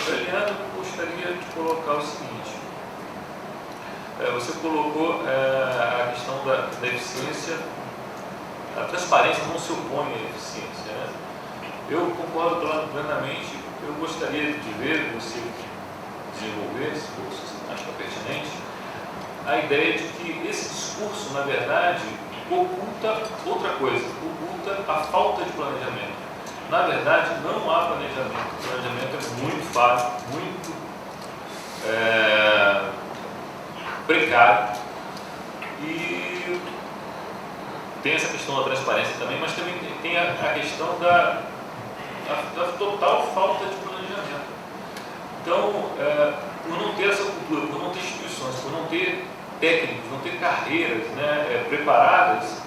Eliana, eu gostaria de colocar o seguinte. Você colocou a questão da eficiência. A transparência não se opõe à eficiência, né? Eu concordo plenamente. Eu gostaria de ver você desenvolver, se você acha pertinente, a ideia de que esse discurso, na verdade, oculta outra coisa, oculta a falta de planejamento. Na verdade, não há planejamento. O planejamento é muito falho, muito precário, e tem essa questão da transparência também, mas também tem a questão da total falta de planejamento. Então, por não ter essa cultura, por não ter instituições, por não ter técnicos, não ter carreiras, né, preparadas,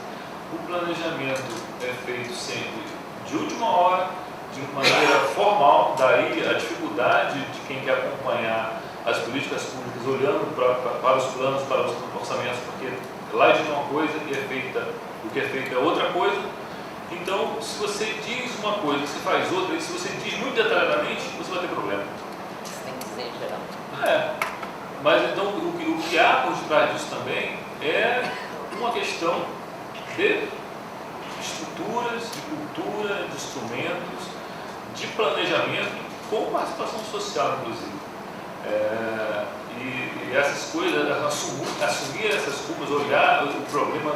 o planejamento é feito sempre de última hora, de maneira formal. Daí a dificuldade de quem quer acompanhar as políticas públicas olhando para os planos, para os orçamentos, porque lá diz uma coisa e o que é feito é outra coisa. Então, se você diz uma coisa, você faz outra, e se você diz muito detalhadamente, você vai ter problema. Você tem que dizer em geral. Mas então, o que há por detrás disso também é uma questão de estruturas, de cultura, de instrumentos, de planejamento, com participação social, inclusive. E essas coisas, assumir essas culpas, olhar o problema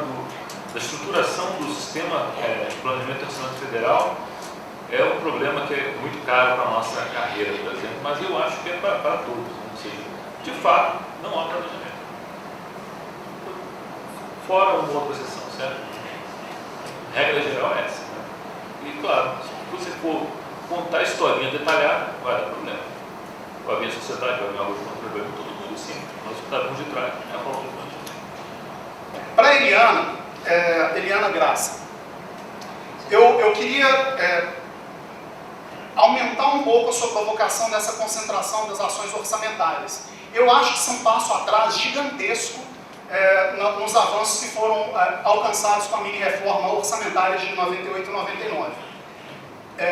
da estruturação do sistema de planejamento do orçamento federal é um problema que é muito caro para a nossa carreira, por exemplo, mas eu acho que é para todos. Ou seja, de fato, não há planejamento. Fora uma outra exceção, certo? A regra geral é essa. Né? E claro, se você for contar a historinha detalhada, vai dar problema. Vai vir a sociedade, vai vir alguns problemas, todo mundo sim. Nós que estamos de trás, é a falta de planejamento. Para Eliana Graça, eu queria aumentar um pouco a sua provocação nessa concentração das ações orçamentárias. Eu acho que isso é um passo atrás gigantesco nos avanços que foram alcançados com a mini-reforma orçamentária de 98 e 99.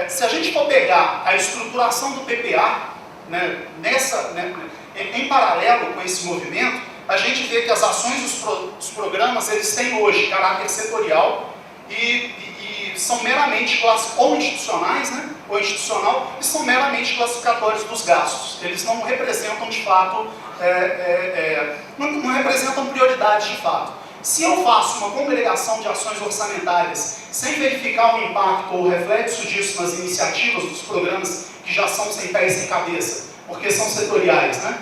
Se a gente for pegar a estruturação do PPA, né, em paralelo com esse movimento, a gente vê que as ações dos programas, eles têm hoje caráter setorial e são meramente ou institucionais, né, ou institucional, e são meramente classificatórios dos gastos. Eles não representam de fato, não representam prioridade de fato. Se eu faço uma congregação de ações orçamentárias sem verificar o impacto ou o reflexo disso nas iniciativas dos programas que já são sem pé e sem cabeça, porque são setoriais, né?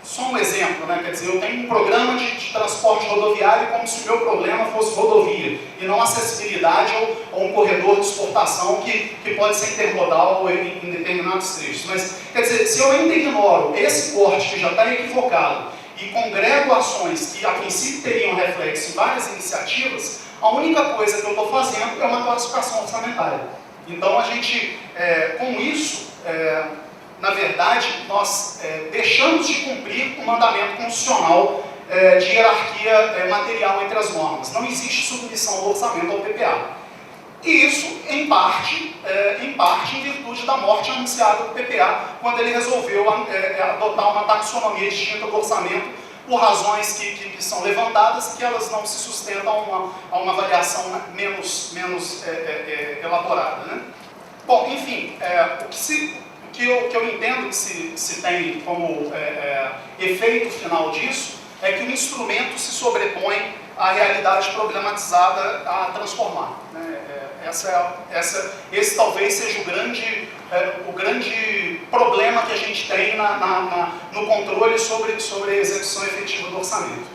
Só um exemplo, né? Quer dizer, eu tenho um programa de transporte rodoviário como se o meu problema fosse rodovia e não acessibilidade ou um corredor de exportação que pode ser intermodal em determinados trechos. Mas, quer dizer, se eu ainda ignoro esse corte que já está equivocado e congrego ações que a princípio teriam reflexo em várias iniciativas, a única coisa que eu estou fazendo é uma classificação orçamentária. Então a gente, com isso, na verdade, nós deixamos de cumprir o mandamento constitucional de hierarquia material entre as normas. Não existe submissão do orçamento ao PPA. E isso, em parte, em virtude da morte anunciada do PPA, quando ele resolveu adotar uma taxonomia distinta do orçamento, por razões que são levantadas, que elas não se sustentam a uma avaliação menos elaborada. Né? Bom, enfim, o que eu entendo que se tem como efeito final disso é que o instrumento se sobrepõe à realidade problematizada a transformar. Né? Esse talvez seja o grande problema que a gente tem no controle sobre a execução efetiva do orçamento.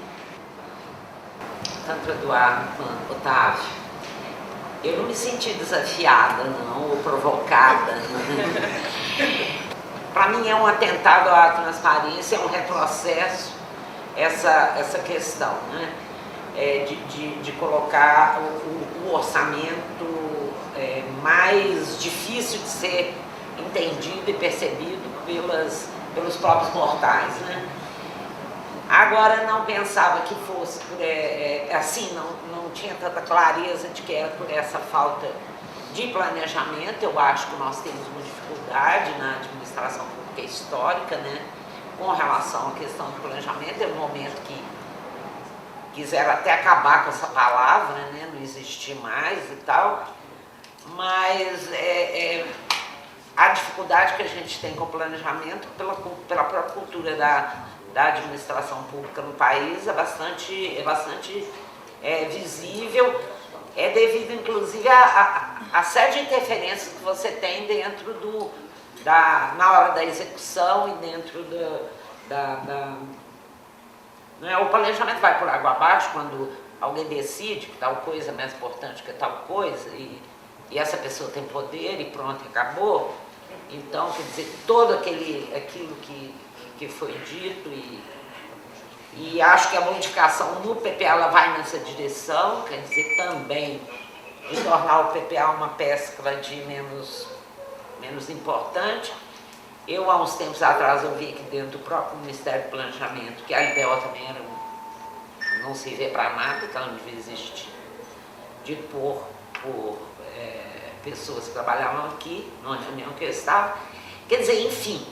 Tanto Eduardo quanto Otávio, eu não me senti desafiada, não, ou provocada. Para mim é um atentado à transparência, é um retrocesso essa questão, né? De colocar o orçamento mais difícil de ser entendido e percebido pelos próprios mortais, né? Agora, não pensava que fosse assim, não tinha tanta clareza de que era por essa falta de planejamento. Eu acho que nós temos uma dificuldade na administração pública histórica, né, com relação à questão do planejamento. É um momento que quiseram até acabar com essa palavra, né, não existir mais e tal, mas a dificuldade que a gente tem com o planejamento pela própria cultura da administração pública no país é bastante visível, devido inclusive a série de interferências que você tem dentro na hora da execução e dentro o planejamento vai por água abaixo quando alguém decide que tal coisa é mais importante que tal coisa e essa pessoa tem poder e pronto, acabou. Então, quer dizer, todo aquilo que foi dito e acho que a modificação no PPA ela vai nessa direção, quer dizer, também de tornar o PPA uma pesca de menos importante. Eu, há uns tempos atrás, eu vi aqui dentro do próprio Ministério do Planejamento que a IDEO também não se vê para nada, que ela não devia existir, de por pessoas que trabalhavam aqui, numa reunião que eu estava. Quer dizer, enfim,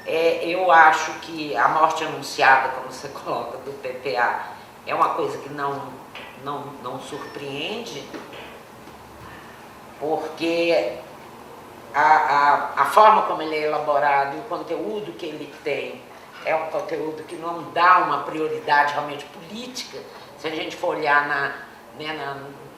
eu acho que a morte anunciada, como você coloca, do PPA, é uma coisa que não surpreende, porque a forma como ele é elaborado e o conteúdo que ele tem é um conteúdo que não dá uma prioridade realmente política. Se a gente for olhar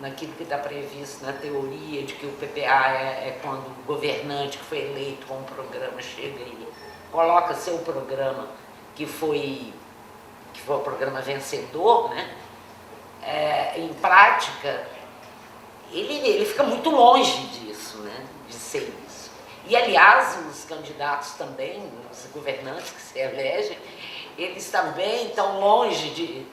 naquilo que está previsto na teoria de que o PPA é quando o governante que foi eleito com um programa chega e coloca seu programa, que foi o programa vencedor, né? Em prática, ele fica muito longe disso, né? De ser isso. E, aliás, os candidatos também, os governantes que se elegem, eles também estão longe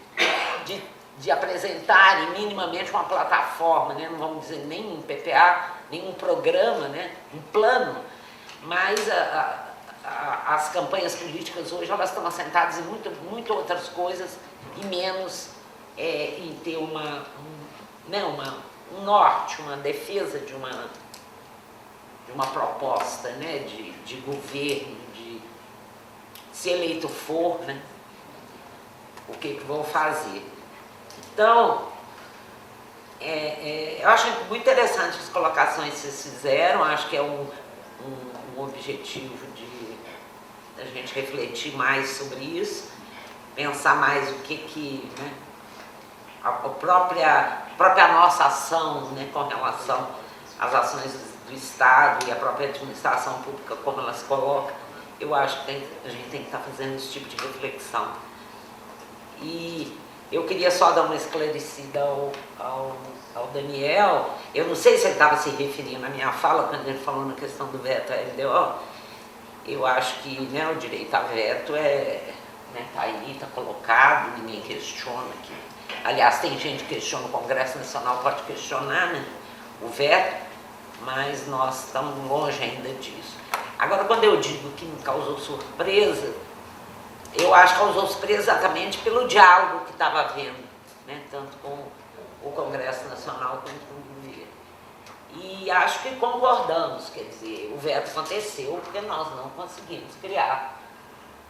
de apresentarem minimamente uma plataforma, né? Não vamos dizer nem um PPA, nem um programa, né? Um plano, mas as campanhas políticas hoje elas estão assentadas em muito outras coisas e menos em ter um norte, uma defesa de uma proposta, né? de governo, se eleito for, né? O que vão fazer. Então, eu acho muito interessante as colocações que vocês fizeram, acho que é um objetivo a gente refletir mais sobre isso, pensar mais o que né, a própria nossa ação, né, com relação às ações do Estado e a própria administração pública, como ela se coloca. Eu acho que a gente tem que estar fazendo esse tipo de reflexão. E eu queria só dar uma esclarecida ao Daniel. Eu não sei se ele estava se referindo à minha fala quando ele falou na questão do veto à LDO. Eu acho que, né, o direito a veto está aí, está colocado, ninguém questiona aqui. Aliás, tem gente que questiona, o Congresso Nacional pode questionar, né, o veto, mas nós estamos longe ainda disso. Agora, quando eu digo que me causou surpresa, eu acho que causou surpresa exatamente pelo diálogo que estava havendo, né, tanto com o Congresso Nacional quanto com o governo. E acho que concordamos, quer dizer, o veto aconteceu porque nós não conseguimos criar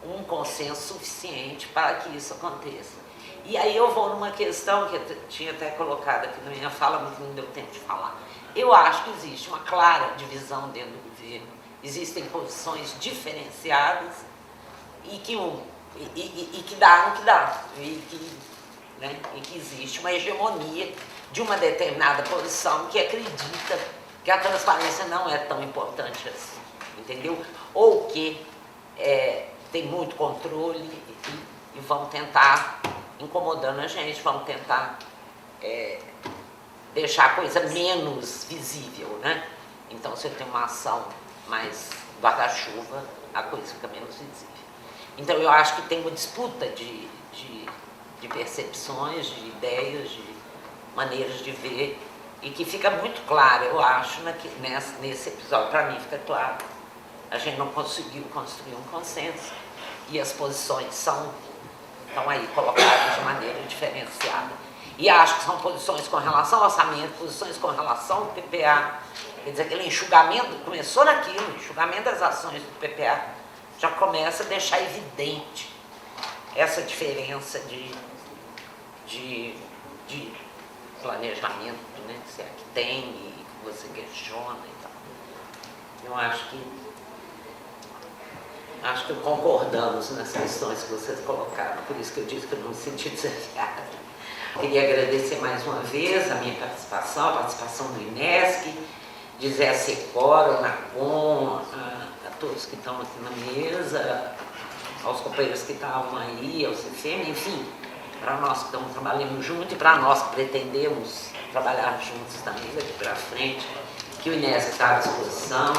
um consenso suficiente para que isso aconteça. E aí eu vou numa questão que eu tinha até colocado aqui na minha fala, mas não deu tempo de falar. Eu acho que existe uma clara divisão dentro do governo, existem posições diferenciadas e que dá no que dá, e que existe uma hegemonia de uma determinada posição que acredita que a transparência não é tão importante assim, entendeu? Ou que tem muito controle e vão tentar, incomodando a gente, vão tentar deixar a coisa menos visível, né? Então, se eu tenho uma ação mais guarda-chuva, a coisa fica menos visível. Então, eu acho que tem uma disputa de percepções, de ideias, de maneiras de ver, e que fica muito claro, eu acho, nesse episódio, para mim fica claro, a gente não conseguiu construir um consenso e as posições estão aí colocadas de maneira diferenciada. E acho que são posições com relação ao orçamento, posições com relação ao PPA. Quer dizer, aquele enxugamento, começou naquilo, o enxugamento das ações do PPA já começa a deixar evidente essa diferença de planejamento, né, se é que tem e que você questiona e tal. Eu acho que concordamos nas questões que vocês colocaram, por isso que eu disse que eu não me senti desafiada. Queria agradecer mais uma vez a minha participação, a participação do INESC, de Zé Secora, ao NACOM, a todos que estão aqui na mesa, aos companheiros que estavam aí, ao CFM, enfim, para nós que estamos trabalhando juntos e para nós que pretendemos trabalhar juntos também daqui para frente, que o INESC está à disposição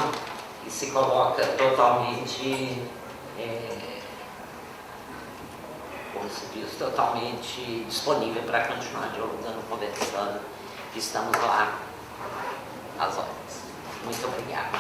e se coloca totalmente, como se diz, totalmente disponível para continuar dialogando, conversando. Estamos lá às horas. Muito obrigada.